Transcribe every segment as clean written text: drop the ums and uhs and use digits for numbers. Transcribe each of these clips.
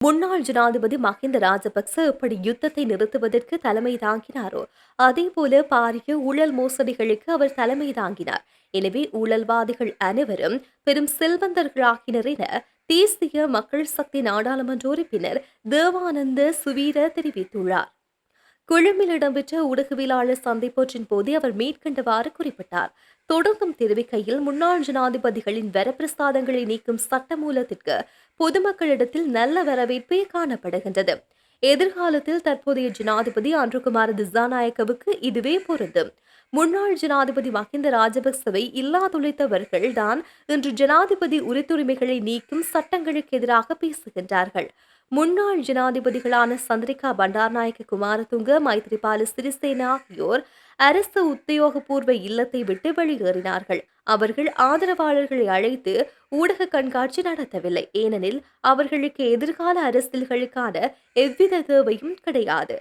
முன்னாள் ஜனாதிபதி மஹிந்த ராஜபக்ச எப்படி யுத்தத்தை நிறுத்துவதற்கு தலைமை தாங்கினாரோ அதேபோல பாரிய ஊழல் மோசடிகளுக்கு அவர் தலைமை தாங்கினார். எனவே ஊழல்வாதிகள் அனைவரும் பெரும் செல்வந்தர்களாகினர் என தேசிய மக்கள் சக்தி நாடாளுமன்ற உறுப்பினர் தேவானந்த சுவீர தெரிவித்துள்ளார். கொழும்பில் இடம்பெற்ற ஊடகவியலாளர் சந்திப்பொன்றின் போது அவர் மேற்கண்டவாறு குறிப்பிட்டார். தொடர்ந்தும் தெரிவிக்கையில், முன்னாள் ஜனாதிபதிகளின் வரப்பிரசாதங்களை நீக்கும் சட்டமூலத்திற்கு பொதுமக்களிடத்தில் நல்ல வரவேற்பே காணப்படுகின்றது. எதிர்காலத்தில் தற்போதைய ஜனாதிபதி அன்றுகுமார திசாநாயக்கவுக்கு இதுவே பொருந்தும். முன்னாள் ஜனாதிபதி மஹிந்த ராஜபக்சவை இல்லாதொழித்தவர்கள் தான் இன்று ஜனாதிபதி உரித்துரிமைகளை நீக்கும் சட்டங்களுக்கு எதிராக பேசுகின்றார்கள். முன்னாள் ஜனாதிபதிகளான சந்திரிகா பண்டார்நாயக்க குமாரதுங்க, மைத்ரிபால சிறிசேன ஆகியோர் அரசு உத்தியோகபூர்வ இல்லத்தை விட்டு வெளியேறினார்கள். அவர்கள் ஆதரவாளர்களை அழைத்து ஊடக கண்காட்சி நடத்தவில்லை. ஏனெனில் அவர்களுக்கு எதிர்கால அரசியல்களுக்கான எவ்வித தேவையும் கிடையாது.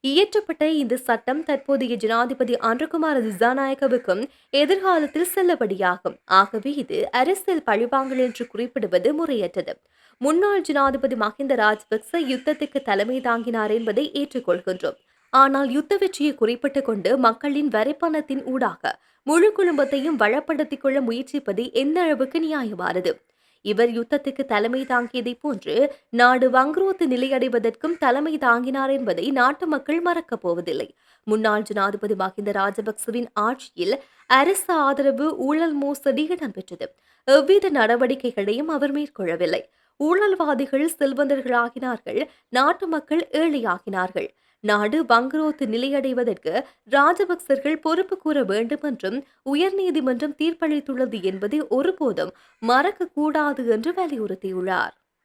இயற்றப்பட்ட இந்த சட்டம் தற்போதைய ஜனாதிபதி அன்றுகுமார திசாநாயக்கவுக்கும் எதிர்காலத்தில் செல்லுபடியாகும். ஆகவே இது அரசியல் பழிவாங்கல் என்று குறிப்பிடுவது முறையற்றது. முன்னாள் ஜனாதிபதி மஹிந்த ராஜபக்ச யுத்தத்துக்கு தலைமை தாங்கினார் என்பதை ஏற்றுக்கொள்கின்றோம். ஆனால் யுத்த வெற்றியை குறிப்பிட்டுக் கொண்டு மக்களின் வரிப்பணத்தின் ஊடாக முழு குடும்பத்தையும் வளப்படுத்திக் கொள்ள முயற்சிப்பது எந்த அளவுக்கு நியாயமானது? இவர் யுத்தத்துக்கு தலைமை தாங்கியதை போன்று நாடு வங்குரோத்து நிலையடைவதற்கும் தலைமை தாங்கினார் என்பதை நாட்டு மக்கள் மறக்கப் போவதில்லை. முன்னாள் ஜனாதிபதி மஹிந்த ராஜபக்சவின் ஆட்சியில் அரசு ஆதரவு ஊழல் மோசடி இடம்பெற்றது. எவ்வித நடவடிக்கைகளையும் அவர் மேற்கொள்ளவில்லை. ஊழல்வாதிகள் செல்வந்தர்களாகினார்கள், நாட்டு மக்கள் ஏழையாகினார்கள். நாடு வங்குரோத்து நிலையடைவதற்கு ராஜபக்சர்கள் பொறுப்பு கூற வேண்டும் என்றும் உயர்நீதிமன்றம் தீர்ப்பளித்துள்ளது என்பதை ஒருபோதும் மறக்கக்கூடாது என்று வலியுறுத்தியுள்ளார்.